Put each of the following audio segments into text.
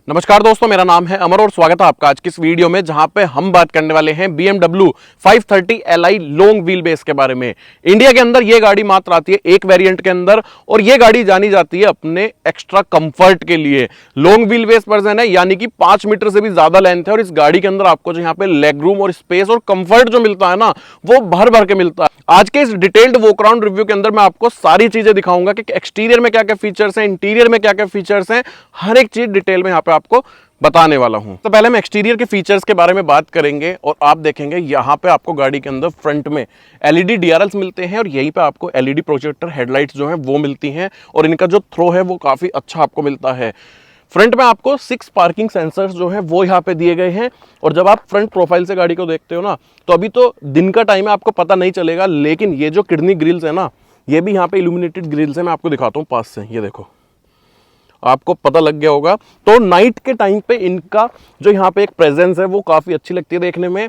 नमस्कार दोस्तों, मेरा नाम है अमर और स्वागत है आपका आज की इस वीडियो में, जहां पे हम बात करने वाले हैं BMW 530 Li long wheel base के बारे में। इंडिया के अंदर ये गाड़ी मात्र आती है एक वेरिएंट के अंदर और ये गाड़ी जानी जाती है अपने एक्स्ट्रा कंफर्ट के लिए। लॉन्ग व्हील बेस वर्जन है, यानी कि 5 मीटर से भी ज्यादा लेंथ है और इस गाड़ी के अंदर आपको जो यहाँ पे लेग रूम और स्पेस और कंफर्ट जो मिलता है ना, वो भर भर के मिलता है। आज के इस डिटेल्ड वॉक अराउंड रिव्यू के अंदर मैं आपको सारी चीजें दिखाऊंगा कि एक्सटीरियर में क्या क्या फीचर्स हैं, इंटीरियर में क्या क्या फीचर्स हैं, हर एक चीज डिटेल में यहाँ पे आपको बताने वाला हूं। तो पहले हम एक्सटीरियर के फीचर्स के बारे में बात करेंगे और आप देखेंगे यहाँ पे आपको गाड़ी के अंदर फ्रंट में एलईडी डीआरएल्स मिलते हैं और यहीं पे आपको एलईडी प्रोजेक्टर हेडलाइट्स जो हैं वो मिलती हैं और इनका जो थ्रो है वो काफी अच्छा आपको मिलता है। फ्रंट में आपको 6 पार्किंग सेंसर्स जो है वो यहाँ पे दिए गए हैं और जब आप फ्रंट प्रोफाइल से गाड़ी को देखते हो ना, तो अभी तो दिन का टाइम है, आपको पता नहीं चलेगा, लेकिन ये जो किडनी ग्रिल्स है ना, ये भी यहाँ पे इल्यूमिनेटेड ग्रिल्स है। मैं आपको दिखाता हूँ पास से, ये देखो, आपको पता लग गया होगा। तो नाइट के टाइम पे इनका जो यहाँ पे एक प्रेजेंस है वो काफी अच्छी लगती है देखने में।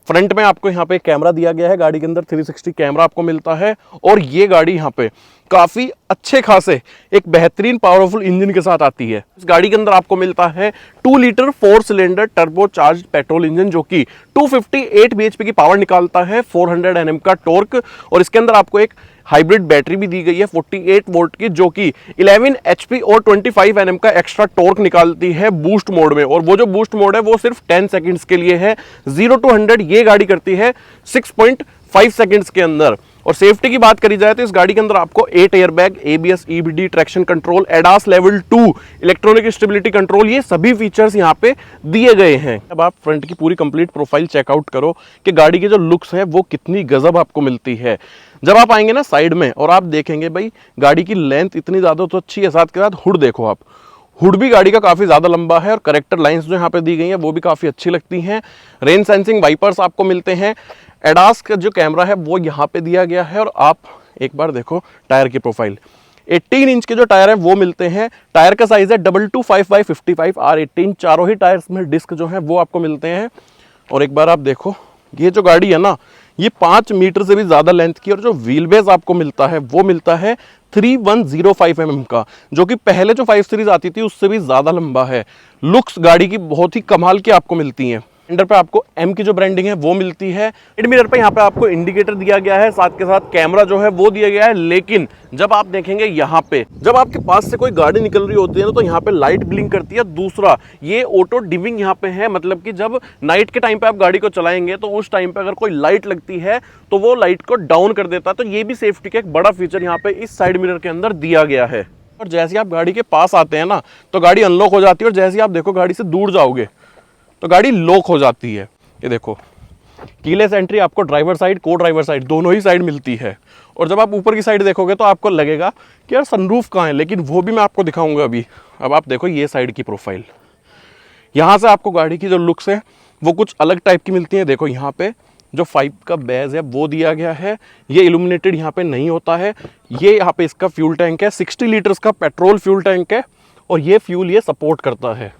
फ्रंट में आपको यहाँ पे कैमरा दिया गया है, गाड़ी के अंदर 360 कैमरा आपको मिलता है और ये गाड़ी यहाँ पे काफी अच्छे खासे एक बेहतरीन पावरफुल इंजन के साथ आती है। इस गाड़ी के अंदर आपको मिलता है 2 litre 4 cylinder turbo charge petrol engine जो कि 258 bhp की पावर निकालता है, 400 Nm का टॉर्क और इसके अंदर आपको एक हाइब्रिड बैटरी भी दी गई है 48 वोल्ट की, जो कि 11 HP और 25 Nm का एक्स्ट्रा टॉर्क निकालती है बूस्ट मोड में। और वो जो बूस्ट मोड है वो सिर्फ 10 सेकंड्स के लिए है। 0 to 100 ये गाड़ी करती है 6.5 सेकंड्स के अंदर। और सेफ्टी की बात करी जाए तो इस गाड़ी के अंदर आपको 8 airbag, ABS, EBD, traction control, ADAS level 2, electronic stability control, ये सभी फीचर्स यहाँ पे दिए गए हैं। अब आप फ्रंट की पूरी कंप्लीट प्रोफाइल चेकआउट करो कि गाड़ी के जो लुक्स हैं वो कितनी गजब आपको मिलती है। जब आप आएंगे ना साइड में और आप देखेंगे भाई गाड़ी की लेंथ इतनी ज्यादा तो अच्छी है, साथ के साथ हुड देखो आप, हुड भी गाड़ी का काफी ज्यादा लंबा है और करेक्टर लाइंस जो यहाँ पे दी गई हैं वो भी काफी अच्छी लगती हैं। रेन सेंसिंग वाइपर्स आपको मिलते हैं। एडास का जो कैमरा है वो यहाँ पे दिया गया है और आप एक बार देखो टायर की प्रोफाइल, 18 इंच के जो टायर हैं वो मिलते हैं। टायर का साइज है 225/55 R18। चारों ही टायर्स में डिस्क जो है वो आपको मिलते हैं। और एक बार आप देखो ये जो गाड़ी है ना, ये 5 मीटर से भी ज्यादा लेंथ की और जो व्हील बेस आपको मिलता है वो मिलता है 3105 mm का, जो कि पहले जो 5 सीरीज आती थी उससे भी ज्यादा लंबा है। लुक्स गाड़ी की बहुत ही कमाल की आपको मिलती हैं। फेंडर पे आपको M की जो ब्रांडिंग है वो मिलती है। साइड मिरर पे यहाँ पे आपको इंडिकेटर दिया गया है, साथ के साथ कैमरा जो है वो दिया गया है। लेकिन जब आप देखेंगे यहाँ पे, जब आपके पास से कोई गाड़ी निकल रही होती है ना, तो यहाँ पे लाइट ब्लिंक करती है। दूसरा, ये ऑटो डिमिंग यहाँ पे है, मतलब कि जब नाइट के टाइम पे आप गाड़ी को चलाएंगे तो उस टाइम पे अगर कोई लाइट लगती है तो वो लाइट को डाउन कर देता है। तो ये भी सेफ्टी का एक बड़ा फीचर यहाँ पे इस साइड मिरर के अंदर दिया गया है। और जैसे आप गाड़ी के पास आते हैं ना, तो गाड़ी अनलॉक हो जाती है और जैसे आप देखो गाड़ी से दूर जाओगे तो गाड़ी लॉक हो जाती है। ये देखो, कीलेस एंट्री आपको ड्राइवर साइड, को ड्राइवर साइड दोनों ही साइड मिलती है। और जब आप ऊपर की साइड देखोगे तो आपको लगेगा कि यार सनरूफ कहाँ है, लेकिन वो भी मैं आपको दिखाऊंगा अभी। अब आप देखो ये साइड की प्रोफाइल, यहाँ से आपको गाड़ी की जो लुक्स है वो कुछ अलग टाइप की मिलती है। देखो यहाँ पे जो 5 का बेस है वो दिया गया है, ये इल्यूमिनेटेड यहाँ पे नहीं होता है। ये यहाँ पे इसका फ्यूल टैंक है, 60 लीटर्स का पेट्रोल फ्यूल टैंक है और ये फ्यूल ये सपोर्ट करता है।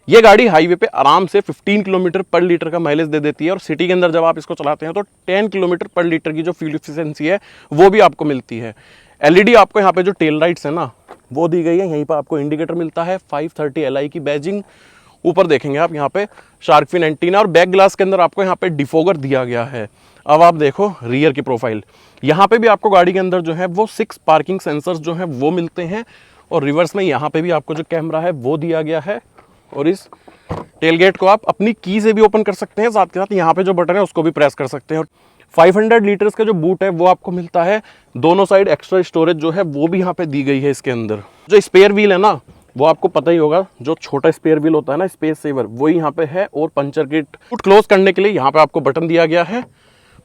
ये गाड़ी हाईवे पे आराम से 15 किलोमीटर पर लीटर का माइलेज दे देती है और सिटी के अंदर जब आप इसको चलाते हैं तो 10 किलोमीटर पर लीटर की जो फ्यूल एफिशिएंसी है वो भी आपको मिलती है। एलईडी आपको यहाँ पे जो टेल लाइट्स है ना वो दी गई है। यहीं पर आपको इंडिकेटर मिलता है, 530 Li की बैजिंग। ऊपर देखेंगे आप यहाँ पे शार्क फिन एंटीना और बैक ग्लास के अंदर आपको यहाँ पे डिफोगर दिया गया है। अब आप देखो रियर की प्रोफाइल, यहाँ पे भी आपको गाड़ी के अंदर जो है वो 6 पार्किंग सेंसर्स जो है वो मिलते हैं और रिवर्स में यहाँ पे भी आपको जो कैमरा है वो दिया गया है। और इस टेलगेट को आप अपनी की से भी ओपन कर सकते हैं, साथ के साथ यहाँ पे जो बटन है उसको भी प्रेस कर सकते हैं। और 500 लीटर्स का जो बूट है वो आपको मिलता है। दोनों साइड एक्स्ट्रा स्टोरेज जो है वो भी यहाँ पे दी गई है इसके अंदर। जो स्पेयर व्हील है ना, वो आपको पता ही होगा, जो छोटा स्पेयर व्हील होता है ना, स्पेस सेवर, वही यहाँ पे है। और पंचर किट बूट क्लोज करने के लिए यहाँ पे आपको बटन दिया गया है,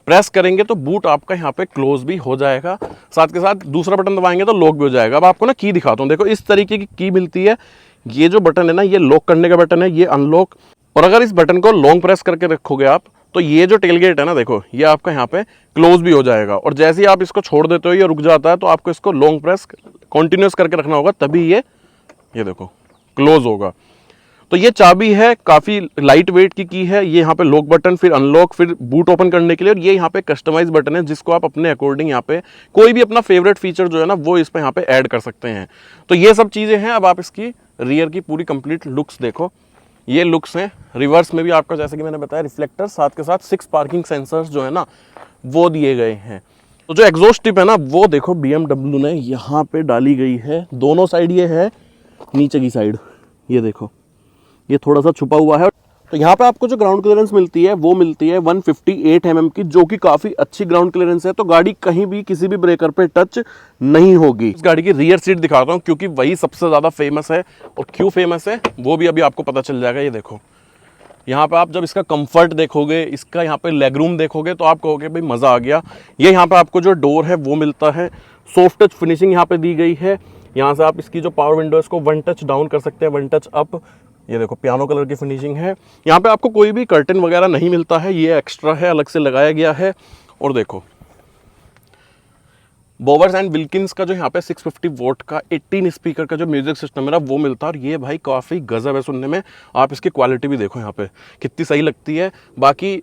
प्रेस करेंगे तो बूट आपका यहाँ पे क्लोज भी हो जाएगा। साथ के साथ दूसरा बटन दबाएंगे तो लॉक भी हो जाएगा। अब आपको ना की दिखाता हूँ, देखो इस तरीके की की मिलती है। ये जो बटन है ना, ये लॉक करने का बटन है, ये अनलॉक। और अगर इस बटन को लॉन्ग प्रेस करके रखोगे आप, तो ये जो टेलगेट है ना, देखो ये आपका यहाँ पे क्लोज भी हो जाएगा। और जैसे ही आप इसको छोड़ देते हो या रुक जाता है तो आपको इसको लॉन्ग प्रेस कंटिन्यूस करके रखना होगा, तभी ये देखो क्लोज होगा। तो ये चाबी है, काफ़ी लाइट वेट की है। ये यहाँ पे लॉक बटन, फिर अनलॉक, फिर बूट ओपन करने के लिए, और ये यहाँ पे कस्टमाइज बटन है जिसको आप अपने अकॉर्डिंग यहाँ पे कोई भी अपना फेवरेट फीचर जो है ना वो इस पे यहाँ पे ऐड कर सकते हैं। तो ये सब चीज़ें हैं। अब आप इसकी रियर की पूरी कंप्लीट लुक्स देखो, ये लुक्स हैं। रिवर्स में भी आपका जैसे कि मैंने बताया रिफ्लेक्टर, साथ के साथ 6 पार्किंग सेंसर्स जो है ना वो दिए गए हैं। तो जो एग्जॉस्ट टिप है ना वो देखो BMW ने यहाँ पे डाली गई है, दोनों साइड ये है, नीचे की साइड ये देखो ये थोड़ा सा छुपा हुआ है। तो यहाँ पे आपको जो ग्राउंड क्लियरेंस मिलती है वो मिलती है 158 mm की, जो कि काफी अच्छी ग्राउंड क्लियरेंस है। तो गाड़ी कहीं भी किसी भी ब्रेकर पे टच नहीं होगी। इस गाड़ी की रियर सीट दिखाता हूँ क्योंकि वही सबसे ज्यादा फेमस है, और क्यों फेमस है वो भी अभी आपको पता चल जाएगा। ये देखो यहाँ पे आप जब इसका कंफर्ट देखोगे, इसका यहाँ पे लेग रूम देखोगे तो आप कहोगे भाई मजा आ गया। ये यहाँ पे आपको जो डोर है वो मिलता है, सॉफ्ट टच फिनिशिंग यहाँ पे दी गई है। यहाँ से आप इसकी जो पावर विंडो है इसको 1 टच डाउन कर सकते हैं, 1 टच अप। ये देखो पियानो कलर की फिनिशिंग है। यहाँ पे आपको कोई भी कर्टन वगैरह नहीं मिलता है, ये एक्स्ट्रा है, अलग से लगाया गया है। और देखो बोवर्स एंड विल्किंस का जो यहाँ पे 650 वोट का 18 स्पीकर का जो म्यूजिक सिस्टम है ना वो मिलता है, और ये भाई काफ़ी गजब है सुनने में। आप इसकी क्वालिटी भी देखो यहाँ पे कितनी सही लगती है। बाकी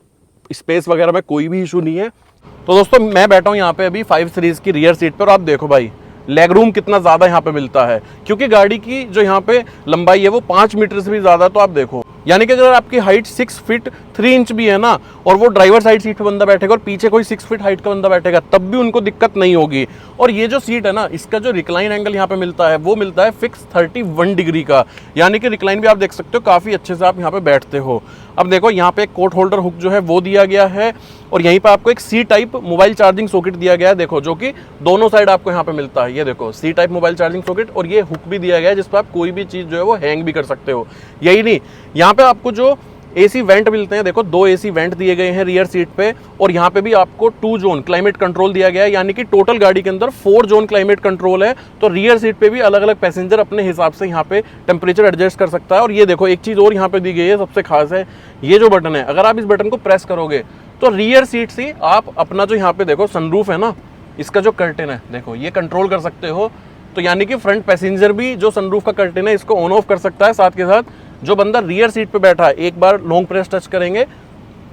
स्पेस वगैरह में कोई भी इशू नहीं है। तो दोस्तों मैं बैठा हूँ यहाँ पे अभी 5 सीरीज की रियर सीट पर, और आप देखो भाई लेग रूम कितना ज़्यादा यहाँ पे मिलता है, क्योंकि गाड़ी की जो यहाँ पे लंबाई है वो 5 मीटर से भी ज़्यादा। तो आप देखो यानी कि अगर आपकी हाइट 6 फीट 3 इंच भी है ना, और वो ड्राइवर साइड सीट पे बंदा बैठेगा और पीछे कोई 6 फीट हाइट का बंदा बैठेगा, तब भी उनको दिक्कत नहीं होगी। और ये जो सीट है ना, इसका जो रिक्लाइन एंगल यहाँ पे मिलता है वो मिलता है फिक्स 31 डिग्री का, यानी कि रिक्लाइन भी आप देख सकते हो काफ़ी अच्छे से आप यहाँ पे बैठते हो। अब देखो यहाँ पे एक कोट होल्डर हुक जो है वो दिया गया है, और यहीं पे आपको एक C type mobile charging socket दिया गया है, देखो, जो कि दोनों साइड आपको यहाँ पे मिलता है। ये देखो C type mobile charging socket, और ये हुक भी दिया गया है जिस पर आप कोई भी चीज़ जो है वो हैंग भी कर सकते हो। यही नहीं, यहाँ पे आपको जो एसी वेंट मिलते हैं, देखो 2 एसी वेंट दिए गए हैं रियर सीट पे, और यहाँ पे भी आपको 2 जोन क्लाइमेट कंट्रोल दिया गया है, यानी कि टोटल गाड़ी के अंदर 4 जोन क्लाइमेट कंट्रोल है। तो रियर सीट पे भी अलग अलग पैसेंजर अपने हिसाब से यहाँ पे टेम्परेचर एडजस्ट कर सकता है। और ये देखो एक चीज़ और यहाँ पे दी गई है, सबसे खास है ये जो बटन है, अगर आप इस बटन को प्रेस करोगे तो रियर सीट से आप अपना जो यहाँ पे देखो सनरूफ है ना, इसका जो कर्टेन है देखो ये कंट्रोल कर सकते हो। तो यानी कि फ्रंट पैसेंजर भी जो सनरूफ का कर्टेन है इसको ऑन ऑफ कर सकता है। साथ के साथ जो बंदा रियर सीट पे बैठा है, एक बार लॉन्ग प्रेस टच करेंगे,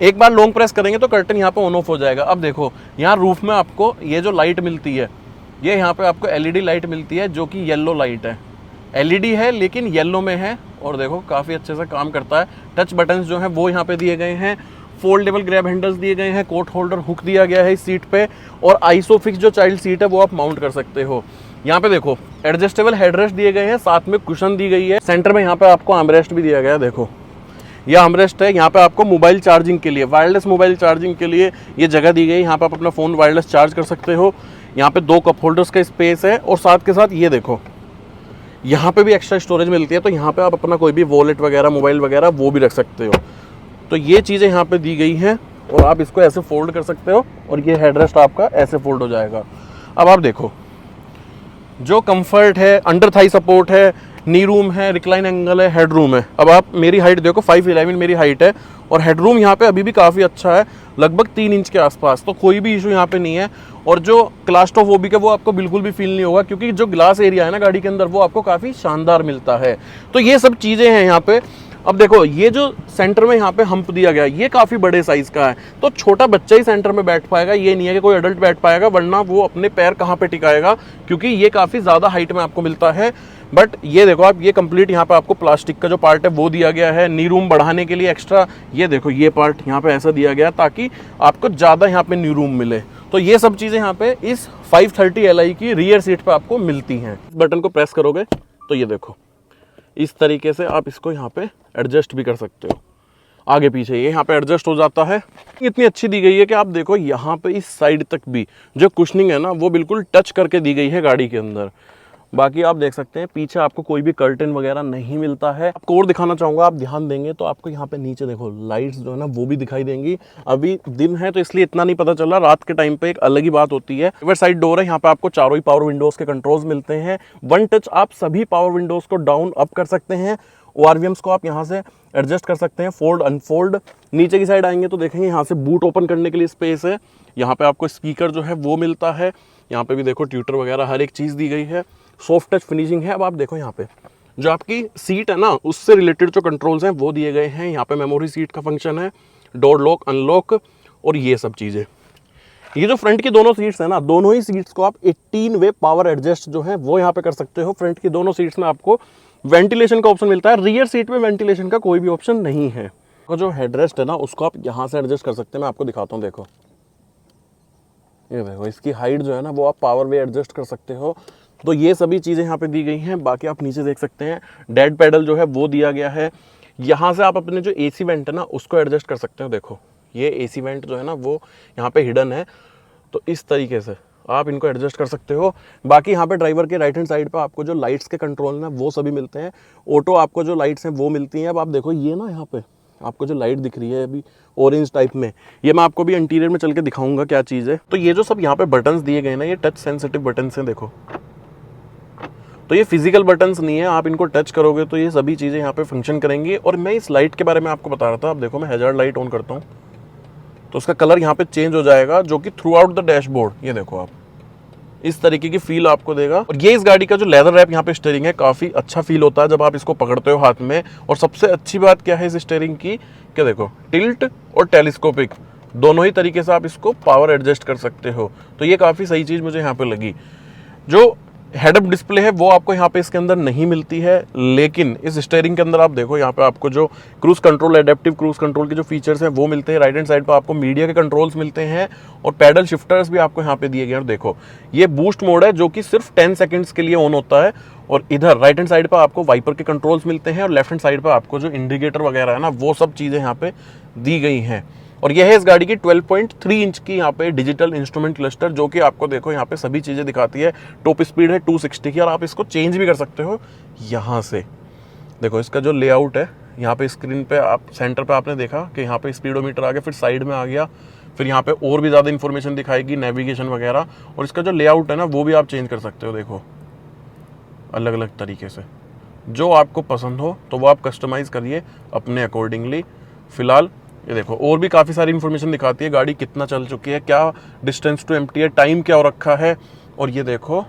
एक बार लॉन्ग प्रेस करेंगे तो कर्टन यहाँ पे ऑन ऑफ हो जाएगा। अब देखो यहाँ रूफ में आपको ये जो लाइट मिलती है, ये यहाँ पे आपको एलईडी लाइट मिलती है, जो कि येलो लाइट है, एलईडी है लेकिन येलो में है, और देखो काफ़ी अच्छे से काम करता है। टच बटन्स जो हैं वो यहाँ पे दिए गए हैं, फोल्डेबल ग्रैब हैंडल्स दिए गए हैं, कोट होल्डर हुक दिया गया है इस सीट पे, और आइसोफिक्स जो चाइल्ड सीट है वो आप माउंट कर सकते हो। यहाँ पे देखो एडजस्टेबल हेडरेस्ट दिए गए हैं, साथ में कुशन दी गई है। सेंटर में यहाँ पे आपको आर्मरेस्ट भी दिया गया है, देखो ये आर्मरेस्ट है। यहाँ पे आपको मोबाइल चार्जिंग के लिए, वायरलेस मोबाइल चार्जिंग के लिए ये जगह दी गई। यहाँ पे आप अपना फ़ोन वायरलेस चार्ज कर सकते हो। यहाँ पे 2 कप होल्डर्स का स्पेस है, और साथ के साथ ये देखो यहाँ पे भी एक्स्ट्रा स्टोरेज मिलती है। तो यहाँ पे आप अपना कोई भी वॉलेट वगैरह, मोबाइल वगैरह वो भी रख सकते हो। तो ये चीज़ें यहाँ पे दी गई हैं, और आप इसको ऐसे फोल्ड कर सकते हो, और ये हेडरेस्ट आपका ऐसे फोल्ड हो जाएगा। अब आप देखो जो कंफर्ट है, अंडर थाई सपोर्ट है, नी रूम है, रिक्लाइन एंगल है, हेड रूम है। अब आप मेरी हाइट देखो 5'11" मेरी हाइट है, और हेड रूम यहाँ पे अभी भी काफ़ी अच्छा है, लगभग 3 इंच के आसपास। तो कोई भी इशू यहाँ पे नहीं है। और जो क्लास्ट्रोफोबिक है वो आपको बिल्कुल भी फील नहीं होगा, क्योंकि जो ग्लास एरिया है ना गाड़ी के अंदर वो आपको काफ़ी शानदार मिलता है। तो ये सब चीज़ें हैं यहाँ पे। अब देखो ये जो सेंटर में यहाँ पे हम्प दिया गया है ये काफ़ी बड़े साइज़ का है, तो छोटा बच्चा ही सेंटर में बैठ पाएगा, ये नहीं है कि कोई एडल्ट बैठ पाएगा, वरना वो अपने पैर कहाँ पे टिकाएगा, क्योंकि ये काफ़ी ज़्यादा हाइट में आपको मिलता है। बट ये देखो आप, ये कंप्लीट यहाँ पे आपको प्लास्टिक का जो पार्ट है वो दिया गया है, नी रूम बढ़ाने के लिए एक्स्ट्रा। ये देखो ये पार्ट यहाँ पे ऐसा दिया गया ताकि आपको ज़्यादा यहाँ पे नी रूम मिले। तो ये सब चीज़ें यहाँ पे इस 530 Li की रियर सीट पे आपको मिलती हैं। इस बटन को प्रेस करोगे तो ये देखो इस तरीके से आप इसको यहाँ पे एडजस्ट भी कर सकते हो, आगे पीछे ये यहाँ पे एडजस्ट हो जाता है। इतनी अच्छी दी गई है कि आप देखो यहाँ पे इस साइड तक भी जो कुशनिंग है ना वो बिल्कुल टच करके दी गई है गाड़ी के अंदर। बाकी आप देख सकते हैं पीछे आपको कोई भी कर्टन वगैरह नहीं मिलता है। आपको और दिखाना चाहूँगा, आप ध्यान देंगे तो आपको यहाँ पे नीचे देखो लाइट्स जो है ना वो भी दिखाई देंगी। अभी दिन है तो इसलिए इतना नहीं पता चला, रात के टाइम पे एक अलग ही बात होती है। रिवर्स साइड डोर है, यहाँ पे आपको चारों ही पावर विंडोज़ के कंट्रोल्स मिलते हैं। 1 टच आप सभी पावर विंडोज़ को डाउन अप कर सकते हैं। ORVMs को आप यहाँ से एडजस्ट कर सकते हैं, फोल्ड अनफोल्ड। नीचे की साइड आएंगे तो देखेंगे यहाँ से बूट ओपन करने के लिए स्पेस है। यहाँ पे आपको स्पीकर जो है वो मिलता है। यहाँ पे भी देखो ट्यूटर वगैरह हर एक चीज़ दी गई है, सॉफ्ट टच फिनिशिंग है। अब आप देखो यहाँ पे जो आपकी सीट है ना उससे रिलेटेड जो कंट्रोल्स हैं वो दिए गए हैं। यहाँ पे मेमोरी सीट का फंक्शन है, डोर लॉक अनलॉक और ये सब चीज़ें। ये जो फ्रंट की दोनों सीट्स है ना, दोनों ही सीट्स को आप 18 वे पावर एडजस्ट जो है वो यहाँ पे कर सकते हो। फ्रंट की दोनों सीट्स में आपको वेंटिलेशन का ऑप्शन मिलता है, रियर सीट में वेंटिलेशन का कोई भी ऑप्शन नहीं है। तो जो हेडरेस्ट है ना उसको आप यहाँ से एडजस्ट कर सकते हैं। मैं आपको दिखाता हूँ, देखो ये देखो, इसकी हाइट जो है ना वो आप पावर वे एडजस्ट कर सकते हो। तो ये सभी चीज़ें यहाँ पे दी गई हैं। बाकी आप नीचे देख सकते हैं डेड पैडल जो है वो दिया गया है। यहाँ से आप अपने जो एसी वेंट है ना उसको एडजस्ट कर सकते हो। देखो ये एसी वेंट जो है ना वो यहाँ पे हिडन है, तो इस तरीके से आप इनको एडजस्ट कर सकते हो। बाकी यहाँ पे ड्राइवर के राइट हैंड साइड पे आपको जो लाइट्स के कंट्रोल ना वो सभी मिलते हैं। ऑटो आपको जो लाइट्स हैं वो मिलती हैं। अब आप देखो ये ना यहाँ पे आपको जो लाइट दिख रही है अभी ऑरेंज टाइप में, ये मैं आपको भी इंटीरियर में चल के दिखाऊंगा क्या चीज़ है। तो ये जो सब यहाँ पे बटन्स दिए गए ना ये टच सेंसिटिव बटन्स हैं। देखो तो ये फिजिकल बटन्स नहीं है, आप इनको टच करोगे तो ये सभी चीज़ें यहाँ पे फंक्शन करेंगी। और मैं इस लाइट के बारे में आपको बता रहा था। अब देखो मैं हैजार्ड लाइट ऑन करता हूँ तो उसका कलर यहाँ पे चेंज हो जाएगा, जो कि थ्रू आउट द डैशबोर्ड ये देखो आप इस तरीके की फील आपको देगा। और ये इस गाड़ी का जो लेदर रैप यहाँ पे स्टीयरिंग है काफ़ी अच्छा फील होता है जब आप इसको पकड़ते हो हाथ में। और सबसे अच्छी बात क्या है इस स्टीयरिंग की, क्या देखो टिल्ट और टेलीस्कोपिक दोनों ही तरीके से आप इसको पावर एडजस्ट कर सकते हो। तो ये काफ़ी सही चीज़ मुझे यहाँ पे लगी। जो हेडअप डिस्प्ले है वो आपको यहाँ पे इसके अंदर नहीं मिलती है, लेकिन इस स्टीयरिंग के अंदर आप देखो यहाँ पे आपको जो cruise control, adaptive cruise control के जो फीचर्स हैं वो मिलते हैं। राइट हैंड साइड पे आपको मीडिया के कंट्रोल्स मिलते हैं और पैडल शिफ्टर्स भी आपको यहाँ पे दिए गए हैं। और देखो ये बूस्ट मोड है जो कि सिर्फ 10 सेकेंड्स के लिए ऑन होता है। और इधर राइट हैंड साइड पर आपको वाइपर के कंट्रोल्स मिलते हैं और लेफ्ट हैंड साइड पर आपको जो इंडिकेटर वगैरह है ना वो सब चीज़ें यहाँ पे दी गई हैं। और यह है इस गाड़ी की 12.3 इंच की यहाँ पे डिजिटल इंस्ट्रूमेंट क्लस्टर, जो कि आपको देखो यहाँ पे सभी चीज़ें दिखाती है। टॉप स्पीड है 260 की और आप इसको चेंज भी कर सकते हो यहाँ से। देखो इसका जो लेआउट है यहाँ पे स्क्रीन पे आप सेंटर पे आपने देखा कि यहाँ पे स्पीडोमीटर आ गया, फिर साइड में आ गया, फिर यहाँ पे और भी ज़्यादा इन्फॉर्मेशन दिखाएगी, नेविगेशन वगैरह। और इसका जो लेआउट है ना वो भी आप चेंज कर सकते हो। देखो अलग अलग तरीके से जो आपको पसंद हो तो वो आप कस्टमाइज़ करिए अपने अकॉर्डिंगली। फ़िलहाल ये देखो और भी काफ़ी सारी इन्फॉर्मेशन दिखाती है, गाड़ी कितना चल चुकी है, क्या डिस्टेंस टू एम्प्टी है, टाइम क्या हो रखा है। और ये देखो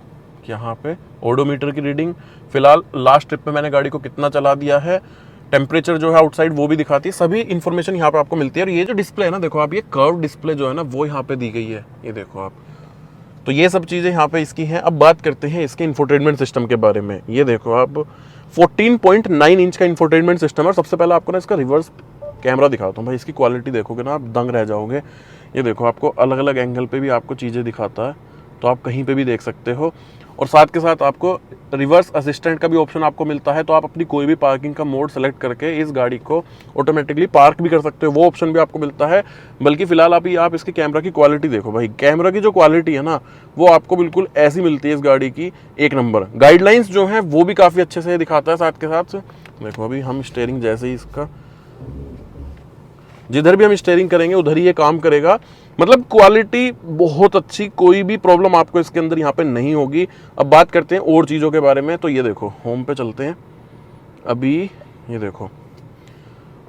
यहाँ पे ओडोमीटर की रीडिंग, फिलहाल लास्ट ट्रिप में मैंने गाड़ी को कितना चला दिया है, टेम्परेचर जो है आउटसाइड वो भी दिखाती है। सभी इन्फॉर्मेशन यहाँ पे आपको मिलती है। और ये जो डिस्प्ले है ना देखो आप, ये कर्व डिस्प्ले जो है ना वो यहाँ पे दी गई है, ये देखो आप। तो ये सब चीज़ें यहाँ पे इसकी हैं। अब बात करते हैं इसके इंफोटेनमेंट सिस्टम के बारे में। ये देखो आप 14.9 इंच का इंफोटेनमेंट सिस्टम है। सबसे पहले आपको ना इसका रिवर्स कैमरा दिखाता हूँ भाई, इसकी क्वालिटी देखोगे ना आप दंग रह जाओगे। ये देखो आपको अलग अलग एंगल पे भी आपको चीज़ें दिखाता है, तो आप कहीं पे भी देख सकते हो। और साथ के साथ आपको रिवर्स असिस्टेंट का भी ऑप्शन आपको मिलता है, तो आप अपनी कोई भी पार्किंग का मोड सेलेक्ट करके इस गाड़ी को ऑटोमेटिकली पार्क भी कर सकते हो, वो ऑप्शन भी आपको मिलता है। बल्कि फिलहाल आप इसकी कैमरा की क्वालिटी देखो भाई, कैमरा की जो क्वालिटी है ना वो आपको बिल्कुल ऐसी मिलती है इस गाड़ी की, एक नंबर। गाइडलाइंस जो हैं वो भी काफ़ी अच्छे से दिखाता है। साथ के साथ देखो अभी हम स्टीयरिंग जैसे ही इसका जिधर भी हम स्टीयरिंग करेंगे उधर ही ये काम करेगा। मतलब क्वालिटी बहुत अच्छी, कोई भी प्रॉब्लम आपको इसके अंदर यहाँ पे नहीं होगी। अब बात करते हैं और चीज़ों के बारे में। तो ये देखो होम पे चलते हैं अभी, ये देखो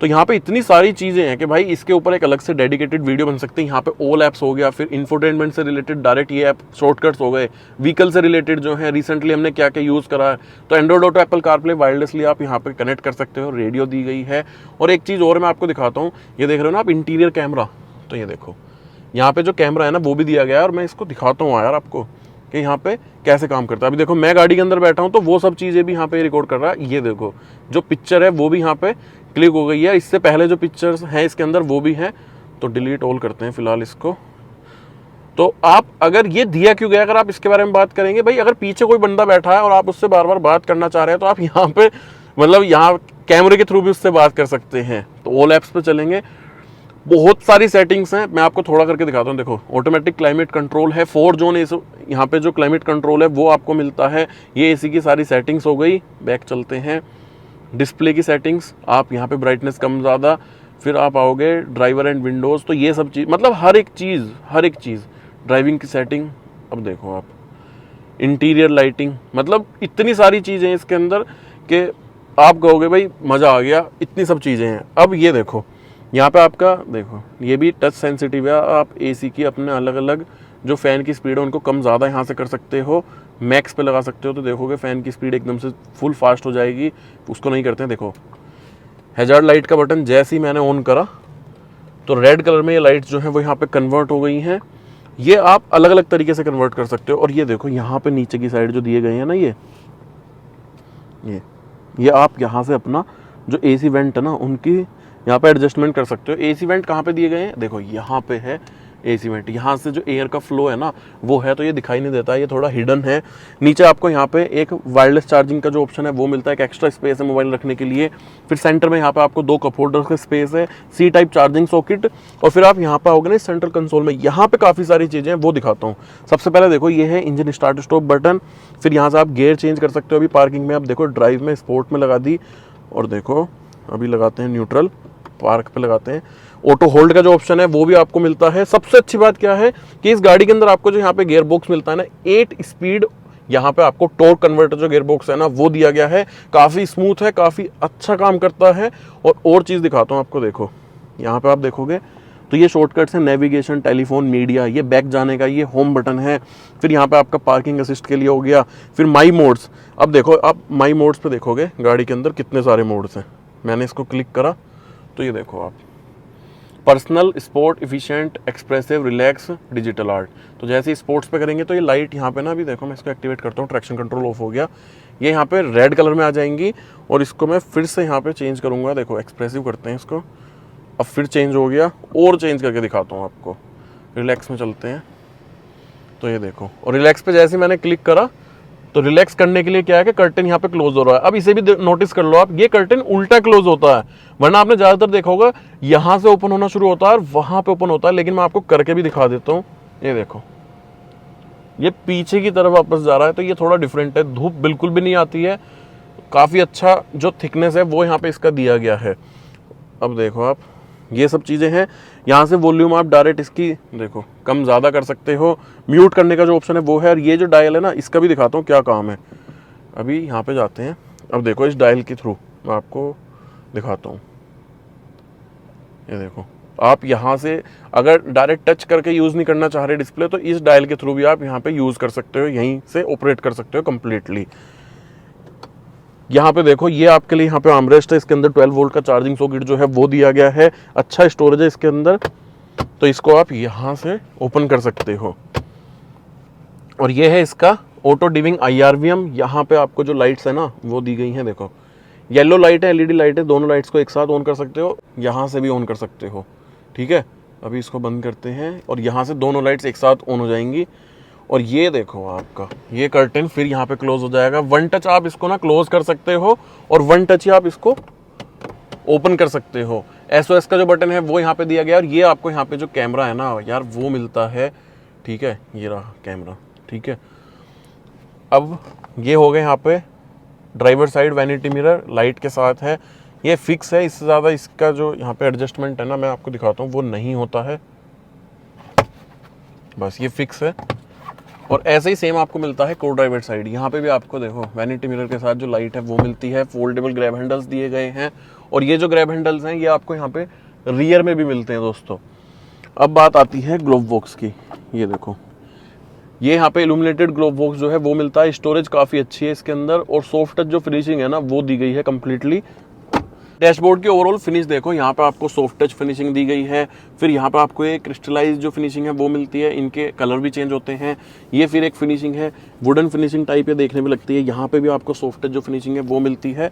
तो यहाँ पे इतनी सारी चीज़ें हैं कि भाई इसके ऊपर एक अलग से डेडिकेटेड वीडियो बन सकती है। यहाँ पे ऑल ऐप्स हो गया, फिर इंफोटेनमेंट से रिलेटेड डायरेक्ट ये ऐप शॉर्टकट्स हो गए, व्हीकल से रिलेटेड जो है रिसेंटली हमने क्या क्या यूज़ करा है। तो Android auto, Apple CarPlay wirelessly आप यहाँ पे कनेक्ट कर सकते हो, रेडियो दी गई है। और एक चीज़ और मैं आपको दिखाता हूँ, ये देख रहे हो ना आप इंटीरियर कैमरा, तो ये देखो यहाँ पे जो कैमरा है ना वो भी दिया गया है। और मैं इसको दिखाता हूँ यार आपको कि यहाँ पे कैसे काम करता है। अभी देखो मैं गाड़ी के अंदर बैठा हूँ तो वो सब चीज़ें भी यहाँ पे रिकॉर्ड कर रहा है। ये देखो जो पिक्चर है वो भी यहाँ पे क्लिक हो गई है, इससे पहले जो पिक्चर्स हैं इसके अंदर वो भी हैं। तो डिलीट ऑल करते हैं फिलहाल इसको। तो आप अगर ये दिया क्यों गया, अगर आप इसके बारे में बात करेंगे भाई, अगर पीछे कोई बंदा बैठा है और आप उससे बार बार बात करना चाह रहे हैं तो आप यहाँ पे मतलब यहाँ कैमरे के थ्रू भी उससे बात कर सकते हैं। तो ऑल ऐप्स पे चलेंगे, बहुत सारी सेटिंग्स हैं, मैं आपको थोड़ा करके दिखाता हूँ। देखो ऑटोमेटिक क्लाइमेट कंट्रोल है, 4 जोन यहाँ पे जो क्लाइमेट कंट्रोल है वो आपको मिलता है। ये एसी की सारी सेटिंग्स हो गई। बैक चलते हैं, डिस्प्ले की सेटिंग्स, आप यहाँ पे ब्राइटनेस कम ज़्यादा, फिर आप आओगे ड्राइवर एंड विंडोज़। तो ये सब चीज़ मतलब हर एक चीज़ ड्राइविंग की सेटिंग। अब देखो आप इंटीरियर लाइटिंग, मतलब इतनी सारी चीज़ें हैं इसके अंदर कि आप कहोगे भाई मज़ा आ गया, इतनी सब चीज़ें हैं। अब ये देखो यहाँ पे आपका देखो ये भी टच सेंसिटिव है, आप एसी की अपने अलग अलग जो फ़ैन की स्पीड है उनको कम ज़्यादा यहाँ से कर सकते हो। मैक्स पे लगा सकते हो तो देखोगे फ़ैन की स्पीड एकदम से फुल फास्ट हो जाएगी। उसको नहीं करते हैं, देखो हैजार्ड लाइट का बटन जैसे ही मैंने ऑन करा तो रेड कलर में ये लाइट्स जो है वो यहाँ पे कन्वर्ट हो गई हैं। ये आप अलग अलग तरीके से कन्वर्ट कर सकते हो। और ये देखो यहाँ पे नीचे की साइड जो दिए गए हैं ना, ये आप यहाँ से अपना जो एसी वेंट है ना उनकी यहाँ पे एडजस्टमेंट कर सकते हो। एसी वेंट कहाँ पे दिए गए हैं, देखो यहाँ पे है एसी वेंट। यहाँ से जो एयर का फ्लो है ना वो है, तो ये दिखाई नहीं देता, ये थोड़ा हिडन है। नीचे आपको यहाँ पे एक वायरलेस चार्जिंग का जो ऑप्शन है वो मिलता है, एक एक्स्ट्रा स्पेस है मोबाइल रखने के लिए। फिर सेंटर में यहाँ पे आपको 2 कप होल्डर्स का स्पेस है, सी टाइप चार्जिंग सॉकेट। और फिर आप यहाँ पे आओगे ना सेंट्रल कंसोल में, यहाँ पे काफ़ी सारी चीज़ें हैं वो दिखाता हूँ। सबसे पहले देखो ये है इंजन स्टार्ट स्टॉप बटन। फिर यहाँ से आप गियर चेंज कर सकते हो। अभी पार्किंग में आप देखो ड्राइव में, स्पोर्ट में लगा दी। और देखो अभी लगाते हैं न्यूट्रल, पार्क पे लगाते हैं। ऑटो होल्ड का जो ऑप्शन है वो भी आपको मिलता है। सबसे अच्छी बात क्या है कि इस गाड़ी के अंदर आपको जो यहाँ पे गियर बॉक्स मिलता है ना, 8 स्पीड यहाँ पे आपको टॉर्क कन्वर्टर जो गियर बॉक्स है ना वो दिया गया है। काफ़ी स्मूथ है, काफ़ी अच्छा काम करता है। और चीज़ दिखाता हूँ आपको, देखो यहाँ पे आप देखोगे तो ये शॉर्टकट्स है, नेविगेशन, टेलीफोन, मीडिया, ये बैक जाने का ये होम बटन है। फिर यहाँ पे आपका पार्किंग असिस्ट के लिए हो गया। फिर माई मोड्स, अब देखो आप माई मोड्स पे देखोगे गाड़ी के अंदर कितने सारे मोड्स हैं। मैंने इसको क्लिक करा तो ये देखो आप, personal, sport, efficient, expressive, relax, digital art. तो जैसे ही स्पोर्ट्स पे करेंगे तो ये लाइट यहाँ पे ना, अभी देखो मैं इसको एक्टिवेट करता हूँ, ट्रैक्शन कंट्रोल ऑफ हो गया, ये यहाँ पे रेड कलर में आ जाएंगी। और इसको मैं फिर से यहाँ पे चेंज करूँगा, देखो एक्सप्रेसिव करते हैं इसको, अब फिर चेंज हो गया। और चेंज करके दिखाता हूँ आपको, रिलैक्स में चलते हैं तो ये देखो। और रिलैक्स पे जैसे मैंने क्लिक करा तो रिलैक्स करने के लिए क्या है कि कर्टन यहाँ पे क्लोज हो रहा है। अब इसे भी नोटिस कर लो आप, ये कर्टन उल्टा क्लोज होता है, वरना आपने ज्यादातर देखा होगा यहाँ से ओपन होना शुरू होता है और वहां पे ओपन होता है। लेकिन मैं आपको करके भी दिखा देता हूँ, ये देखो ये पीछे की तरफ वापस जा रहा है, तो ये थोड़ा डिफरेंट है। धूप बिल्कुल भी नहीं आती है, काफी अच्छा जो थिकनेस है वो यहाँ पे इसका दिया गया है। अब देखो आप, ये सब चीज़ें हैं। यहाँ से वॉल्यूम आप डायरेक्ट इसकी देखो कम ज़्यादा कर सकते हो। म्यूट करने का जो ऑप्शन है वो है। और ये जो डायल है ना, इसका भी दिखाता हूँ क्या काम है। अभी यहाँ पे जाते हैं, अब देखो इस डायल के थ्रू मैं आपको दिखाता हूँ। ये देखो आप यहाँ से अगर डायरेक्ट टच करके यूज़ नहीं करना चाह रहे डिस्प्ले, तो इस डायल के थ्रू भी आप यहाँ पे यूज़ कर सकते हो, यहीं से ऑपरेट कर सकते हो कम्प्लीटली। यहाँ पे देखो ये आपके लिए यहाँ पे आर्मरेस्ट है, इसके अंदर 12 वोल्ट का चार्जिंग सॉकेट जो है वो दिया गया है। अच्छा स्टोरेज है इसके अंदर, तो इसको आप यहाँ से ओपन कर सकते हो। और ये है इसका ऑटो डिमिंग IRVM। यहाँ पे आपको जो लाइट्स है ना वो दी गई हैं, देखो येलो लाइट है, LED लाइट है, दोनों लाइट्स को एक साथ ऑन कर सकते हो, यहाँ से भी ऑन कर सकते हो। ठीक है, अभी इसको बंद करते हैं और यहाँ से दोनों लाइट्स एक साथ ऑन हो जाएंगी। और ये देखो आपका ये कर्टन फिर यहाँ पे क्लोज हो जाएगा। 1 टच आप इसको ना क्लोज कर सकते हो और 1 टच ही आप इसको ओपन कर सकते हो। SOS का जो बटन है वो यहाँ पे दिया गया है। और ये आपको यहाँ पे जो कैमरा है ना यार वो मिलता है। ठीक है, ये रहा कैमरा। ठीक है, अब ये हो गए यहाँ पे driver side vanity mirror light के साथ है, ये फिक्स है। इससे ज़्यादा इसका जो यहाँ पे एडजस्टमेंट है ना मैं आपको दिखाता हूँ वो नहीं होता है, बस ये फिक्स है। और ऐसे ही सेम आपको मिलता है को ड्राइवर साइड। यहाँ पे भी आपको देखो वैनिटी मिरर के साथ जो लाइट है वो मिलती है। फोल्डेबल ग्रैब हैंडल्स दिए गए हैं और ये जो ग्रैब हैंडल्स हैं ये आपको यहाँ पे रियर में भी मिलते हैं दोस्तों। अब बात आती है ग्लोव बॉक्स की। ये देखो ये यहाँ पे इल्यूमिनेटेड ग्लोव बॉक्स जो है वो मिलता है। स्टोरेज काफ़ी अच्छी है इसके अंदर और सॉफ्ट टच जो फिनिशिंग है ना वो दी गई है कम्प्लीटली। डैशबोर्ड की ओवरऑल फिनिश देखो, यहाँ पे आपको सॉफ्ट टच फिनिशिंग दी गई है। फिर यहाँ पे आपको एक क्रिस्टलाइज जो फिनिशिंग है वो मिलती है, इनके कलर भी चेंज होते हैं। ये फिर एक फिनिशिंग है वुडन फिनिशिंग टाइप है, देखने में लगती है। यहाँ पे भी आपको सॉफ्ट टच जो फिनिशिंग है वो मिलती है।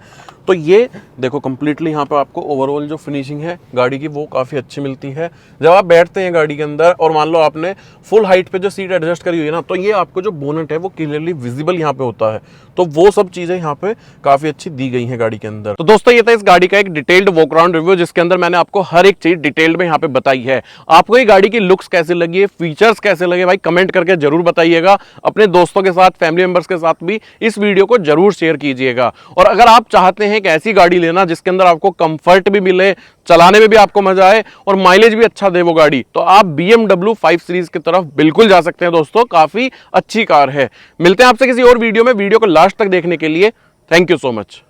तो ये देखो कम्प्लीटली यहाँ पे आपको ओवरऑल जो फिनिशिंग है गाड़ी की वो काफ़ी अच्छी मिलती है। जब आप बैठते हैं गाड़ी के अंदर और मान लो आपने फुल हाइट पे जो सीट एडजस्ट करी हुई है ना, तो ये आपको जो बोनट है वो क्लियरली विजिबल यहाँ पे होता है। तो वो सब चीज़ें यहाँ पे काफ़ी अच्छी दी गई हैं गाड़ी के अंदर। तो दोस्तों ये था इस गाड़ी का एक डिटेल्ड वॉक अराउंड रिव्यू, जिसके अंदर मैंने आपको हर एक चीज डिटेल्ड में यहाँ पे बताई है। आपको ये गाड़ी की लुक्स कैसे लगी है, फीचर्स कैसे लगे, भाई कमेंट करके जरूर बताइएगा। अपने दोस्तों के साथ, फैमिली मेंबर्स के साथ भी इस वीडियो को जरूर शेयर कीजिएगा। और अगर आप चाहते हैं कि ऐसी गाड़ी लेना जिसके अंदर आपको कंफर्ट भी मिले, चलाने में भी आपको मजा आए और माइलेज भी अच्छा दे वो गाड़ी, तो आप BMW 5 सीरीज की तरफ बिल्कुल जा सकते हैं दोस्तों। काफी अच्छी कार है। मिलते हैं आपसे किसी और वीडियो में। वीडियो को लास्ट तक देखने के लिए थैंक यू सो मच।